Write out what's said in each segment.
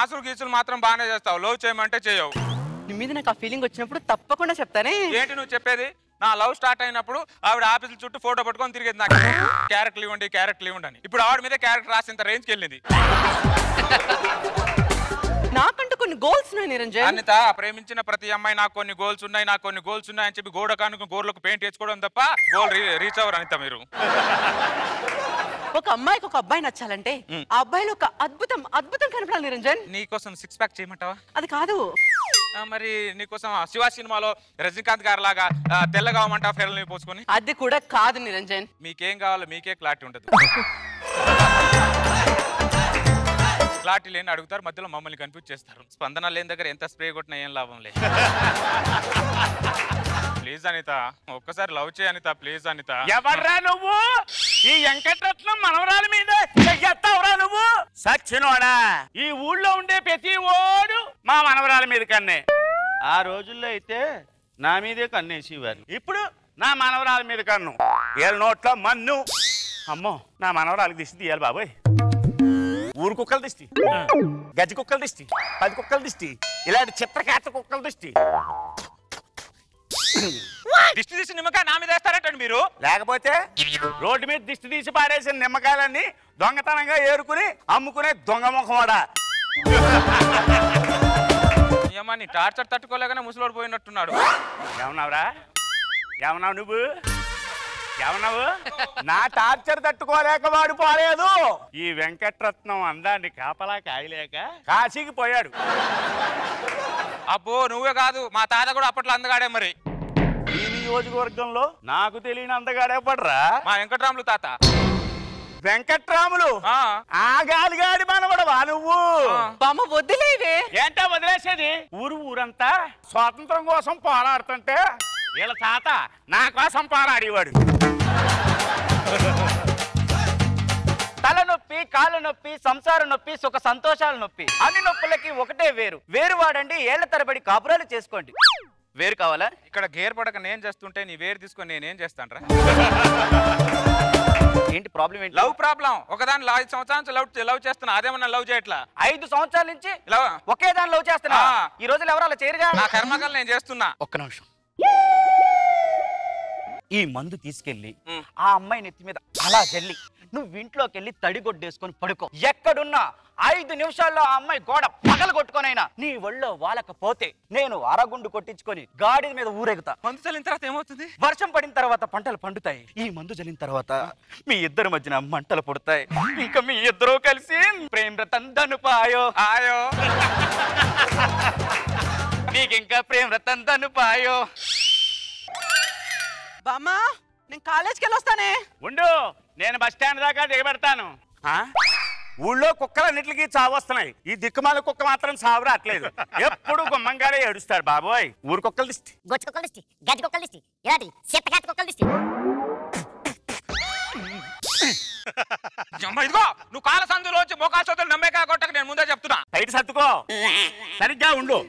మాసులు గీసులు మాత్రం బాగానే చేస్తావు, లవ్ చేయమంటే చేయవు. నీ మీద నాకు ఆ ఫీలింగ్ వచ్చినప్పుడు తప్పకుండా చెప్తానే. ఏంటి నువ్వు చెప్పేది? నా లవ్ స్టార్ట్ అయినప్పుడు ఆవిడ ఆఫీసుల చుట్టూ ఫోటో పట్టుకొని తిరిగేది, నాకు క్యారెక్టర్ ఇవ్వండి క్యారెక్టర్ ఇవ్వండి అని. ఇప్పుడు ఆవిడ మీద క్యారెక్టర్ రాసేంత రేంజ్కి వెళ్ళింది. నాకంటూ కొన్ని గోల్స్ ఉన్నాయి నిరంజన్. అనిత, ప్రేమించిన ప్రతి అమ్మాయి నాకు కొన్ని గోల్స్ ఉన్నాయి, నాకు కొన్ని గోల్స్ ఉన్నాయి అని చెప్పి గోడ కానుక గోర్లకు పెయింట్ వేసుకోవడం తప్ప గోల్ రీచ్ అవ్వరు అనిత మీరు. ఒక అమ్మాయికి ఒక అబ్బాయి నచ్చాలంటే ఆ అబ్బాయిలో ఒక అద్భుతం అద్భుతం కనపడాలి నిరంజన్. నీకోసం 6 ప్యాక్ చేయమంటావా? అది కాదు. మరి నీకోసం శివ సినిమాలో రజనీకాంత్ గారు లాగా తెల్లగా అవ్వమంటావా ఫెయిల్ పోసుకొని? అది కూడా కాదు నిరంజన్. మీకేం కావాలో మీకే క్లారిటీ ఉండదు. క్లారిటీ లేని అడుగుతారు, మధ్యలో మమ్మల్ని కన్ఫ్యూజ్ చేస్తారు. స్పందన లేని దగ్గర ఎంత స్ప్రే కొట్టినా ఏం లాభం లేదు. ప్లీజ్ అనిత, ఒక్కసారి లవ్ చేయ అనిత, ప్లీజ్ అనిత. ఎవర్రా నువ్వు? ఈ వెంకటరత్నం మనవరాల మీద చెయ్యెత్తావురా నువ్వు? సచ్చినోడా, ఈ ఊళ్ళో ఉండే ప్రతి ఓడు మా మనవరాల మీద కన్నే. ఆ రోజుల్లో అయితే నా మీదే కన్నేసేవారు, ఇప్పుడు నా మనవరాల మీద కన్ను. ఏళ్ళ నోట్లో మన్ను. అమ్మో, నా మనవరాలకు దిష్టి తీయాలి బాబోయ్. ఊరు కుక్కల దిష్టి, గజ్జి కుక్కల దిష్టి, 10 కుక్కల దిష్టి, ఇలాంటి చిత్రకాత కుక్కల దిష్టి. దిష్టి తీసి నిమ్మకాయ నా మీద వేస్తారంటండి మీరు. లేకపోతే రోడ్డు మీద దిష్టి తీసి పారేసిన నిమ్మకాయలన్నీ దొంగతనంగా ఏరుకుని అమ్ముకునే దొంగ ముఖమాడా. ఏమా నీ టార్చర్ తట్టుకోలేకనే ముసలోడు పోయినట్టున్నాడు. ఏమన్నావురా? ఏమన్నావు నువ్వు? ఏమన్నావు? నా టార్చర్ తట్టుకోలేక వాడు పోలేదు. ఈ వెంకటరత్నం అందాన్ని కాపలా కాయలేక కాశీకి పోయాడు. అబ్బో, నువ్వే కాదు మా తాత కూడా అప్పట్లో అందగాడే. మరి ఈ నియోజకవర్గంలో నాకు తెలియని అందగాడే పడరా మా వెంకటరాములు తాత. వెంకట్రాములు ఆ గాలిగాడి మనవడవా నువ్వు? బామ్మ వదిలేవే. ఏంటో వదిలేసేది? ఊరంతా స్వాతంత్రం కోసం పోరాడుతుంటే వీళ్ళ తాత నా కోసం పోరాడేవాడు. తలనొప్పి, కాళ్ళ నొప్పి, సంసార నొప్పి, సుఖ సంతోషాల నొప్పి, అన్ని నొప్పులకి ఒకటే వేరు. వేరు వాడండి, ఏళ్ల తరబడి కాపురాలు చేసుకోండి. వేరు కావాలా? ఇక్కడ గేర్ పడక నేను చేస్తుంటే నీ వేరు తీసుకొని నేనేం చేస్తాను రా? ఏంటి ప్రాబ్లం? ఏంటి లవ్ ప్రాబ్లం? ఒకదాని 5 సంవత్సరాల నుంచి లవ్ చేస్తున్నా, అదేమన్నా లవ్ చేయట్లా? 5 సంవత్సరాల నుంచి లవ్ ఒకే దాని లవ్ చేస్తున్నా. ఈ రోజులు ఎవరు అలా చేయరుగా. నా కర్మకాలు నేను చేస్తున్నా. ఒక్క నిమిషం. ఈ మందు తీసుకెళ్లి ఆ అమ్మాయి నెత్తి మీద అలా జల్లి నువ్వు ఇంట్లోకి వెళ్ళి తడిగొడ్డేసుకొని పడుకో. ఎక్కడున్నా 5 నిమిషాల్లో ఆ అమ్మాయి గోడ పగలు కొట్టుకొనైనా నీ ఒళ్ళో వాలకపోతే నేను అరగుండు కొట్టించుకొని గాడి మీద ఊరేగుతా. మందు చల్లిన తర్వాత ఏమవుతుంది? వర్షం పడిన తర్వాత పంటలు పండుతాయి. ఈ మందు జల్లిన తర్వాత మీ ఇద్దరి మధ్యన మంటలు పుడతాయి. ఇంకా మీ ఇద్దరు కలిసి ప్రేమ రతన్ ధనుపాయో ఆయో. నీకింకా ప్రేమ రతన్ ధనుపాయో. బామ్మా, నేను కాలేజ్కి వెళ్ళొస్తానే. ఉండు, నేను బస్ స్టాండ్ దాకా దిగబెడతాను. ఊళ్ళో కుక్కలన్నిటికీ చావు వస్తున్నాయి, ఈ దిక్కుమాల కుక్క మాత్రం చావు రావట్లేదు. ఎప్పుడు గుమ్మంగానే ఏడుస్తాడు బాబోయ్. ఊరు కుక్కల దిష్టి, గొచ్చు కుక్కల దిష్టి, గడ్డి కుక్కల దిష్టి, ఇలాంటి చెత్తకాత కుక్కల దిష్టి. ఇదిగో నువ్వు కాల సందులోంచి మోకాల సోదరు నమ్మేకా కొట్టక నేను ముందే చెప్తున్నా. బయట సర్దుకో, సరిగ్గా ఉండు.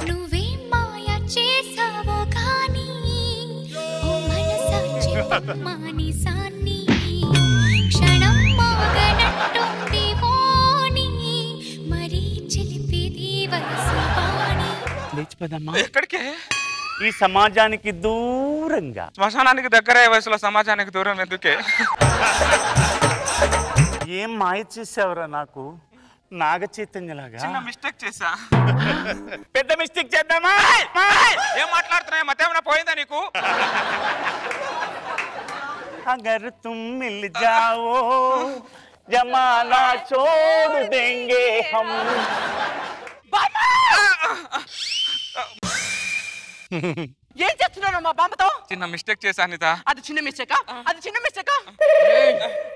నువ్వేం మాయ చేసావో కానీ ఓ మనసా చెప్పమానిసాన్ని క్షణం మాగనట్టుంది ఓని మరీ చిలిపిది వయసు వాణి. లేచిపోదమ్మా. ఎక్కడికి? ఈ సమాజానికి దూరంగా. శ్మశానానికి దగ్గర వయసులో సమాజానికి దూరం ఎందుకే? ఏం మాయ చేసావురా నాకు, నాగ చైతన్యలాగా. చిన్న మిస్టేక్ చేసా. పెద్ద మిస్టేక్ చేద్దామా? ఏం మాట్లాడుతున్నాయి? మతేమన్నా పోయిందా నీకు? అగర్ తుమ్ మిల్ జావో జమానా చోడ్ దేంగే హమ్. ఏం చేస్తున్నావు మా బామ్మతో? చిన్న మిస్టేక్ చేశా అనిత. అది చిన్న మిస్టేకా? అది చిన్న మిస్టేకా?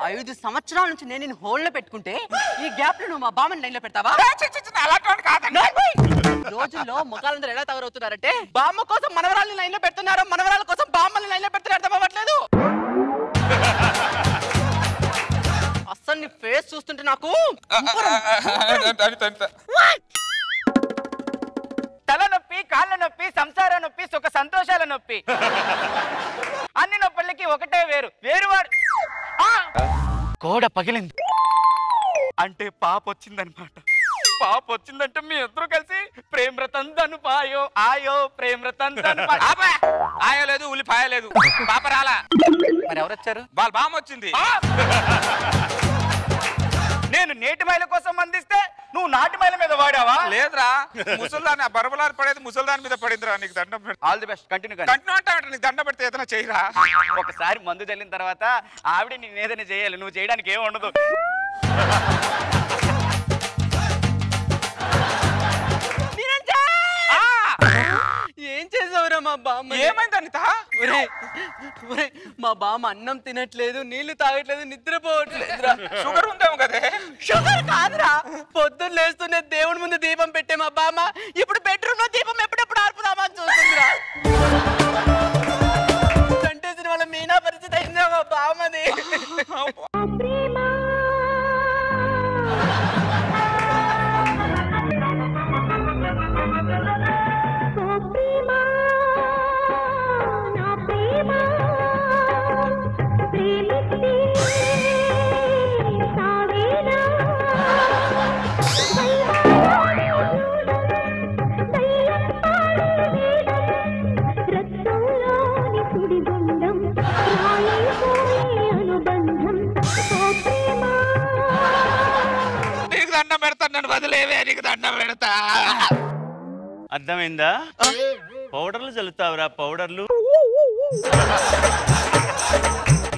5 సంవత్సరాల నుంచి నేను నిన్ను హోల్డ్ లో పెట్టుకుంటే ఈ గ్యాప్ లో నువ్వు మా బామ్మని లైన్ లో పెడతావా? రోజుల్లో ముఖాలందరూ ఎలా తయారవుతున్నారంటే బామ్మ కోసం మనవరాల్ని లైన్ లో పెడుతున్నారు, మనవరాల కోసం బామ్మల్ని లైన్ లో పెడుతున్నారు. అర్థం అవ్వట్లేదు. అస్సలు నీ ఫేస్ చూస్తుంటే నాకు తలనొప్పి, కాళ్ళ నొప్పి, సంసార నొప్పి, సుఖ సంతోషాల నొప్పి, అన్ని నొప్పులకి ఒకటే వేరు. వేరువాడు గోడ పగిలింది అంటే పాప వచ్చిందనమాట. పాప వచ్చిందంటే మీ ఇద్దరు కలిసి ప్రేమ రతన్ ధను పాయో ఆయో ప్రేమ రతన్ ధను పాయో. ఆయో లేదు ఉల్లిపాయ లేదు, పాప రాలా. మరి ఎవరు వచ్చారు? వాళ్ళ బామ్మ వచ్చింది. నేను నేటి మైల కోసం అందిస్తే నువ్వు నాటి మైల మీద వాడావా? లేదురా, ముసల్దాన్ని బరబలారు పడేది ముసల్దాని మీద పడిందిరా. నీకు దండం పెడతా. All the best, continue. Continue అంటే నీకు దండం పెడితే ఏదైనా చేయరా. ఒకసారి మందు చల్లిన తర్వాత ఆవిడ నేను ఏదైనా చేయాలి, నువ్వు చేయడానికి ఏమి ఉండదు. ఏం చేసావురా మా బామ్మ? ఏమైంది అనిత? మా బామ్మ అన్నం తినట్లేదు, నీళ్లు తాగట్లేదు, నిద్రపోవట్లేదురా. షుగర్ ఉందేమో కదే. షుగర్ కాదురా, పొద్దున్న లేస్తూనే దేవుడి ముందు దీపం పెట్టే మా బామ్మ ఇప్పుడు బెడ్రూమ్ లో దీపం ఎప్పుడెప్పుడు ఆర్పుదామా అని చూస్తుందిరా. చంటేసిన వాళ్ళ మీనా పరిస్థితి అయిందా మా బామ్మది? నీకు దండం పెడతా, నన్ను వదిలేవే, నీకు దండం పెడతా. అర్థమైందా? పౌడర్లు చల్లుతావురా, పౌడర్లు.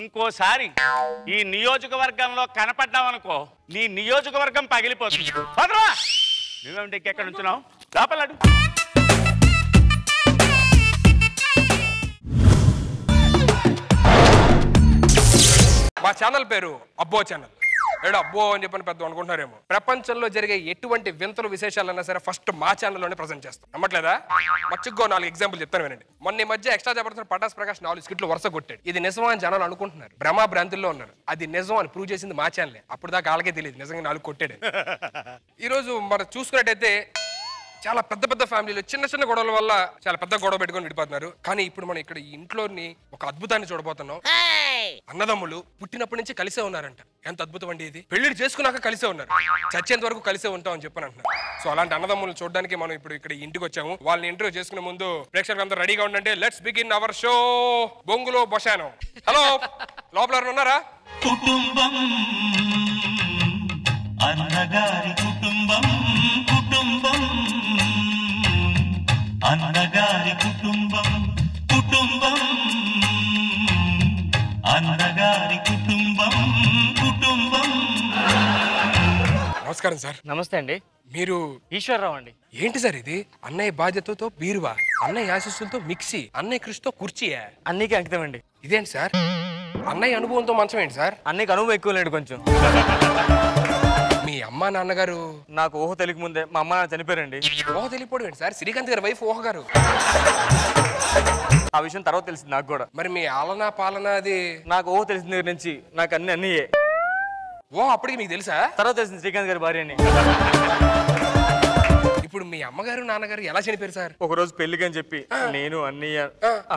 ఇంకోసారి ఈ నియోజకవర్గంలో కనపడ్డావనుకో, నీ నియోజకవర్గం పగిలిపోతుంది. పదరా. నువ్వేమిటి ఎక్కడ ఉంచున్నావు? లోపలడు. మా ఛానల్ పేరు అబ్బో ఛానల్. ఏడు అబ్బో అని చెప్పని పెద్ద అనుకుంటున్నారేమో. ప్రపంచంలో జరిగే ఎటువంటి వింతలు విశేషాలన్నా సరే ఫస్ట్ మా ఛానల్లోనే ప్రజెంట్ చేస్తాం. నమ్మట్లేదా? మచ్చుకో 4 ఎగ్జాంపుల్ చెప్తాను వినండి. మొన్న ఈ మధ్య ఎక్స్ట్రా జబర్దస్త్ పటాస్ ప్రకాష్ 4 స్కిట్లు వరుస కొట్టాడు. ఇది నిజం అని జనాలు అనుకుంటున్నారు, భ్రమా భ్రాంతుల్లో ఉన్నారు. అది నిజం అని ప్రూవ్ చేసింది మా ఛానలే. అప్పుడు దాకా వాళ్ళకే తెలియదు నిజంగా 4 కొట్టాడు. ఈరోజు మనం చూసుకున్నట్టయితే చాలా పెద్ద పెద్ద ఫ్యామిలీలు చిన్న చిన్న గొడవల వల్ల చాలా పెద్ద గొడవ పెట్టుకొని విడిపోతున్నారు. కానీ ఇప్పుడు మనం ఇక్కడ ఈ ఇంట్లోని ఒక అద్భుతాన్ని చూడబోతున్నాం. అన్నదమ్ములు పుట్టినప్పటి నుంచి కలిసే ఉన్నారంట. ఎంత అద్భుతం అండి ఇది. పెళ్లిళ్ళు చేసుకున్నాక కలిసే ఉన్నారు, చచ్చేంత వరకు కలిసే ఉంటాం అని చెప్పని అంటున్నారు. సో అలాంటి అన్నదమ్ములు చూడడానికి మనం ఇప్పుడు ఇక్కడ ఇంటికి వచ్చాము. వాళ్ళని ఇంటర్వ్యూ చేసుకునే ముందు ప్రేక్షకులు అందరూ రెడీగా ఉండండి. లెట్స్ బిగిన్ అవర్ షో బొంగులో బొషానో. హలో, లోపల ఉన్నారా? కుటుంబం అన్నగారి కుటుంబం, కుటుంబం అన్నగారి కుటుంబం, కుటుంబం అన్నగారి కుటుంబం, కుటుంబం. నమస్కారం సార్. నమస్తే అండి. మీరు ఈశ్వరరావు అండి. ఏంటి సార్ ఇది? అన్నయ్య బాధ్యతతో బీరువా, అన్నయ్య ఆశీస్సులతో మిక్సీ, అన్నయ్య కృషితో కుర్చీయా? అన్నీకి అంకితం అండి. ఇదేంటి సార్? అన్నయ్య అనుభవంతో మంచం ఏంటి సార్? అన్నీకి అనుభవం ఎక్కువ లేడు కొంచెం. మీ అమ్మా నాన్నగారు? నాకు ఊహ తెలియక ముందే మా అమ్మ నాన్న చనిపోయారండి. ఊహ తెలియపోవడం ఏంటి సార్? శ్రీకాంత్ గారి వైఫ్ ఊహ గారు. ఆ విషయం తర్వాత తెలిసింది నాకు కూడా. మరి మీ ఆలనా పాలన అది? నాకు ఊహ తెలిసిన దగ్గర నుంచి నాకు అన్నయ్యే. ఓ, అప్పటికి మీకు తెలుసా? తర్వాత తెలిసింది శ్రీకాంత్ గారి భార్య అని. ఇప్పుడు మీ అమ్మగారు నాన్నగారు ఎలా చనిపోయారు సార్? ఒకరోజు పెళ్లికి అని చెప్పి నేను అన్నయ్య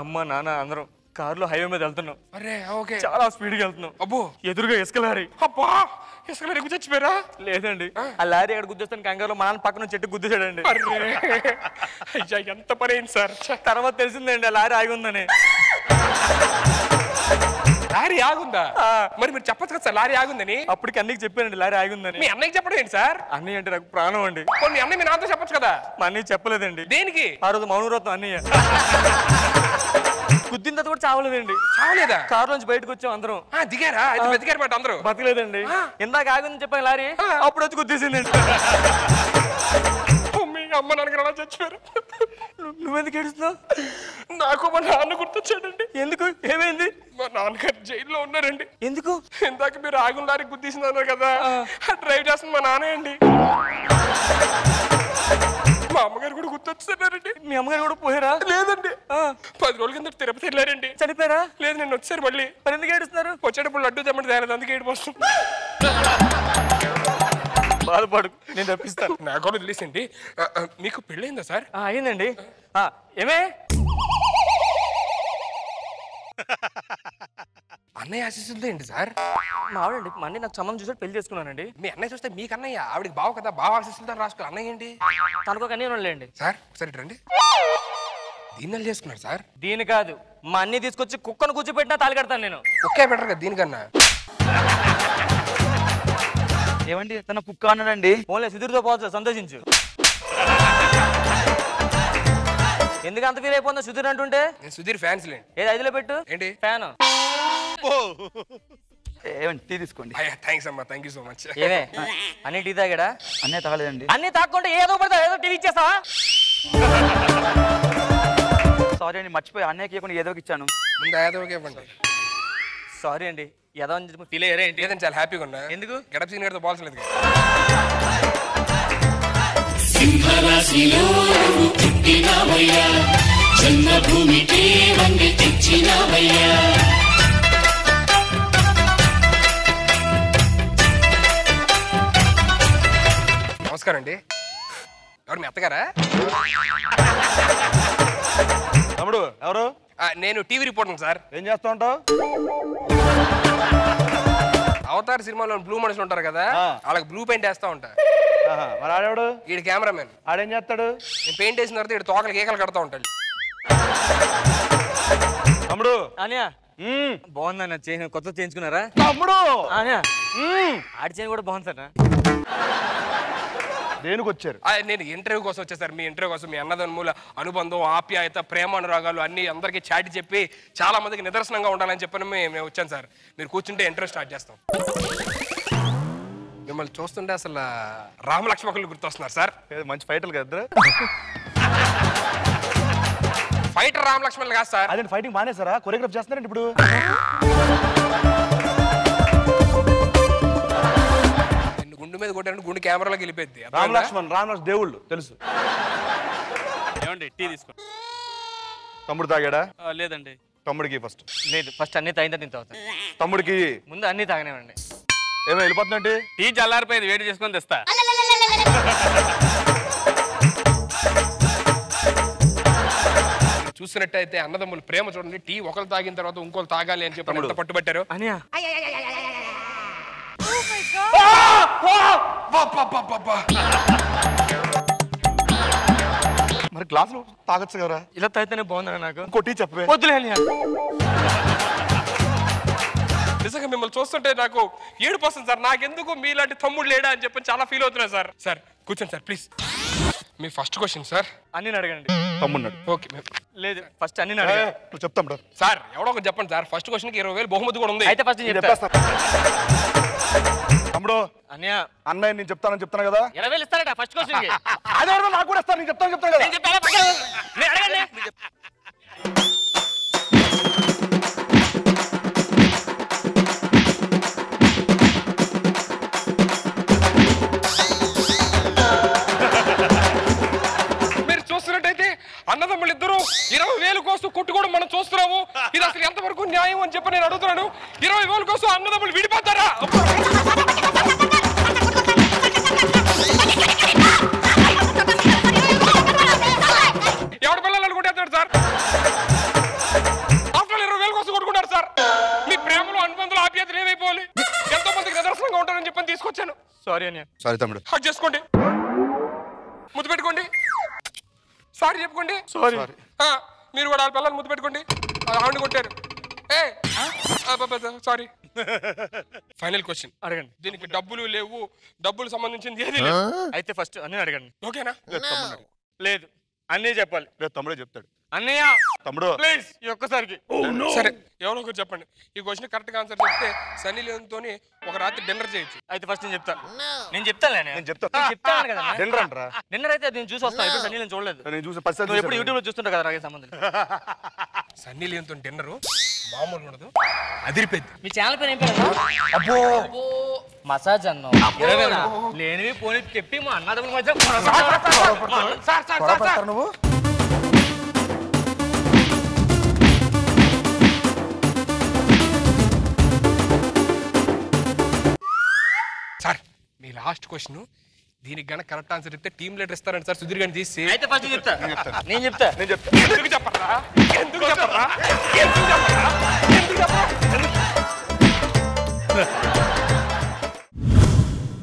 అమ్మ నాన్న అందరం కారులో హైవే మీద వెళ్తున్నాం. అరే ఓకే. చాలా స్పీడ్ గా వెళ్తున్నాం. అబ్బో, ఎదురుగా ఇసుక లారీ. అబ్బా, ఇసుక లారీ చచ్చిపోయారా? లేదండి, ఆ లారీ ఎక్కడ గుద్దేస్తాను కంగారులో మా నాన్న పక్కన చెట్టు గుద్దేశాడండి. అయ్యా, ఎంత పని అయింది సార్. తర్వాత తెలిసిందండి ఆ లారీ ఆగి ఉందని. లారీ ఆగుందా? మరి మీరు చెప్పచ్చు కదా సార్ లారీ ఆగుందని. అప్పటికి అన్నయ్యకి చెప్పానండి లారీ ఆగి ఉందని. మీ అన్నయ్యకి చెప్పడం ఏంటి సార్? అన్నయ్య అంటే నాకు ప్రాణం అండి. మీ అన్నయ్య మీ నాన్నతో చెప్పొచ్చు కదా. మా అన్నయ్య చెప్పలేదండి. దేనికి? ఆ రోజు మౌనవ్రతం అన్నయ్య గుద్దిన తర్వాత కూడా చావలేదండి. చావలేదా? కారు నుంచి బయటకు వచ్చాం అందరం. దిగారా? అయితే బతికారు మాట అందరూ? బతకలేదండి. ఇందాక ఆగుందని చెప్పాను లారీ, అప్పుడు వచ్చి గుద్దేసిందండి. మీ అమ్మ నాన్నగారు అలా చచ్చిపోయారు. నువ్వెందుకు ఏడుస్తున్నావు? నాకు మా నాన్న గుర్తొచ్చాడండి. ఎందుకు? ఏమైంది? మా నాన్నగారు జైల్లో ఉన్నారండి. ఎందుకు? ఇందాక మీరు ఆగుల లారీ గుద్దేసింది అన్నారు కదా, డ్రైవ్ చేస్తుంది మా నాన్నే అండి. మా అమ్మగారు కూడా గుర్తొచ్చారండి. మీ అమ్మగారు కూడా పోయారా? లేదండి, 10 రోజుల కింద తిరుపతి వెళ్ళారండి. చనిపోయారా? లేదు, నేను వచ్చారు మళ్ళీ. మరి ఎందుకు ఏడుస్తున్నారు? వచ్చేటప్పుడు లడ్డు తెమ్మని తేలేదు, అందుకే ఏడు వస్తుంది. బాధపడు, నేను తప్పిస్తాను. నాకు కూడా తెలిసింది. మీకు పెళ్ళైందా సార్? అయిందండి. ఏమే అన్నయ్య ఆశీస్సులతో ఏంటి సార్? మా ఆవిడండి మా అన్నయ్య నాకు సంబంధం చూసి పెళ్లి చేసుకున్నానండి. మీ అన్నయ్య చూస్తే మీకు అన్నయ్య, ఆవిడకి బావ కదా, బావ ఆశీస్సులతో రాసుకోవాలి. అన్నయ్య ఏంటి తనకు అన్నయ్య లేండి సార్? ఒకసారి రండి. దీన్ని చేసుకున్నారు సార్? దీని కాదు, మా అన్నయ్య తీసుకొచ్చి కుక్కను కూర్చోబెట్టినా తాళి కడతాను నేను. కుక్కే బెటర్ కదా దీనికన్నా. ఏమండి తన కుక్క అన్నాడండి? ఓన్లీ సుధీర్తో పోవచ్చు, సంతోషించు. ఎందుకు అంత ఫీల్ అయిపోతుందో సుధీర్ అంటుంటే? నేను సుధీర్ ఫ్యాన్స్ లేండి. ఏది 5లో పెట్టు. ఏంటి ఫ్యాన్? ఏమండి టీ తీసుకోండి. థ్యాంక్స్ అమ్మా, థ్యాంక్ యూ సో మచ్. ఏమే అన్ని టీ తాగాడా? అన్నీ తాగలేదండి. అన్ని తాక్కుంటే ఏదో పడతా, ఏదో టీవీ ఇచ్చేస్తావా? సారీ అండి, మర్చిపోయి అన్నయ్యకి ఇవ్వకుండా ఏదో ఇచ్చాను. ముందు యాదవ్కి ఇవ్వండి. సారీ అండి, ఏదో ఫీల్ అయ్యారా ఏంటి? లేదండి, చాలా హ్యాపీగా ఉన్నా. ఎందుకు? గడప సీనియర్తో పోల్చలేదు. సింహరాశిలో పుట్టినవయ్యా, జన్మభూమికి వండి తెచ్చినవయ్యా. నమస్కారం అండి. ఎవరు మీ అత్తగారా? తమ్ముడు ఎవరు? నేను టీవీ రిపోర్టర్ సార్. ఏం చేస్తా ఉంటావు? అవతార్ సినిమాలో బ్లూ మనుషులు ఉంటారు కదా, వాళ్ళకి బ్లూ పెయింట్ వేస్తా ఉంటా. మరి ఆడేవాడు? ఈడు కెమెరామెన్. ఆడేం చేస్తాడు? నేను పెయింట్ వేసిన తర్వాత ఈడు తోకలు కేకలు కడతా ఉంటాడు. తమ్ముడు అనియా బాగుందన్న, కొత్త చేయించుకున్నారా? తమ్ముడు అనియా ఆడి చేయని కూడా బాగుంది సార్. దేనికి వచ్చారు? నేను ఇంటర్వ్యూ కోసం వచ్చేసారు. మీ ఇంటర్వ్యూ కోసం మీ అన్నదమ్ముల అనుబంధం, ఆప్యాయత, ప్రేమ అనురాగాలు అన్ని అందరికీ చాటి చెప్పి చాలా మందికి నిదర్శనంగా ఉండాలని చెప్పని మేము వచ్చాను సార్. మీరు కూర్చుంటే ఇంటర్వ్యూ స్టార్ట్ చేస్తాం. మిమ్మల్ని చూస్తుంటే అసలు రామలక్ష్మణులు గుర్తొస్తున్నారు సార్. మంచి ఫైటర్లు కదా. ఫైటర్ రామలక్ష్మణులు కాదు సార్. అదే ఫైటింగ్ మానేసారా? కొరియోగ్రాఫ్ చేస్తున్నారండి ఇప్పుడు. గుండు మీద కొట్టారంటే గుండు కెమెరాలోకి వెళ్ళిపోయింది. రామలక్ష్మణ్ దేవుళ్ళు తెలుసు. ఏమండి టీ తీసుకోండి. తమ్ముడు తాగాడా? లేదండి. తమ్ముడికి ఫస్ట్. లేదు, ఫస్ట్ అన్ని తాగితే నేను తాగుతాను. తమ్ముడికి ముందు అన్ని తాగనేవండి. ఏమో వెళ్ళిపోతుందండి. టీ చల్లారిపోయింది, వేడి చేసుకొని తెస్తా. చూసినట్టయితే అన్నదమ్ములు ప్రేమ చూడండి. టీ ఒకరు తాగిన తర్వాత ఇంకోరు తాగాలి అని చెప్పి ఎంత పట్టుబట్టారు. అనియా మరి గ్లాసులు తాగొచ్చు కదా. ఇలా తాగితేనే బాగుందా నాకు? ఇంకో టీ చెప్పవే. వద్దులే అనియా. నిజంగా మిమ్మల్ని చూస్తుంటే నాకు ఏడుపు వస్తుంది సార్. నాకెందుకు మీలాంటి తమ్ముడు లేడా అని చెప్పి చాలా ఫీల్ అవుతున్నా సార్. సార్ కూర్చోండి sir please. Me first question sir. అన్ని అడగండి. తమ్ముడు ఓకే. లేదు, ఫస్ట్ అన్ని అడగండి. నువ్వు చెప్తాం సార్. ఎవడో ఒకటి చెప్పండి సార్. ఫస్ట్ క్వశ్చన్కి 20,000 బహుమతి కూడా ఉంది. అయితే ఫస్ట్ చెప్పేస్తా. తమ్ముడు అనియా అన్నయ్య నేను చెప్తాను కదా. 20,000 ఇస్తారట ఫస్ట్ క్వశ్చన్ కి. అదే నాకు కూడా ఇస్తాను. నేను చెప్తాను కదా. నేను చెప్తాను అడగండి. మీరు చూస్తున్నట్టయితే అన్నదమ్ములు ఇద్దరు 20,000 కోసం కొట్టుకోవడం మనం చూస్తున్నాము. ఇది అసలు ఎంతవరకు న్యాయం అని చెప్పి నేను అడుగుతున్నాను. 20,000 కోసం అన్నదమ్ములు విడిపోతారా? ఎవరి పిల్లలు అనుకుంటారు సార్? ఆఫ్టర్ 20,000 కోసం కొట్టుకుంటారు సార్. మీ ప్రేమలో అనుబంధాలు ఆప్యాయతలు ఏమైపోవాలి? ఎంతో మందికి నిదర్శనంగా ఉంటారని చెప్పని తీసుకొచ్చాను. సారీ అనియా. సారీ తమ్ముడు. హక్ చేసుకోండి, ముద్దు పెట్టుకోండి, సారీ చెప్పుకోండి. సారీ. మీరు కూడా వాళ్ళ పిల్లలు ముద్దు పెట్టుకోండి. ఆవిడ కొట్టారు. సారీ. ఫైనల్ క్వశ్చన్ అడగండి. దీనికి డబ్బులు లేవు, డబ్బులు సంబంధించింది ఏది లేదు. అయితే ఫస్ట్ అన్ని అడగండి. ఓకేనా? లేదు, అన్నీ చెప్పాలి. రేపు తమ్ముడే చెప్తాడు. అన్నయ్య తమ్ముడు ప్లీజ్ ఈ ఒక్కసారికి. సరే, ఎవరో ఒకరు చెప్పండి. ఈ క్వశ్చన్ కరెక్ట్ గా ఆన్సర్ చెప్తే సన్నీ లియోన్తో ఒక రాత్రి డిన్నర్ చేయొచ్చు. అయితే ఫస్ట్ నేను చెప్తాను. నేను చెప్తాను కదా. డిన్నర్ అంటారా? డిన్నర్ అయితే నేను చూసి వస్తాను. ఇప్పుడు సన్నీ నేను చూడలేదు. నేను చూసి 10 సార్లు నువ్వు ఎప్పుడు యూట్యూబ్ లో చూస్తుంటావు కదా నాకు సంబంధం. సన్నీ లియోన్తో డిన్నర్ మామూలు ఉండదు, అదిరిపోయింది. మీ ఛానల్ పేరు ఏం పేరు? అబ్బో మసాజ్ అన్నావు. 20,000 లేనివి పోనీ చెప్పి మా అన్నదమ్ముల మధ్య నువ్వు సార్. మీ లాస్ట్ క్వశ్చన్ దీనికి గనక కరెక్ట్ ఆన్సర్ చెప్తే టీమ్ లీడర్ ఇస్తారండి సార్. సుధీర్ గారిని తీసి. అయితే ఫస్ట్ చెప్తా. నేను చెప్తా. ఎందుకు చెప్పరా? ఎందుకు చెప్పరా?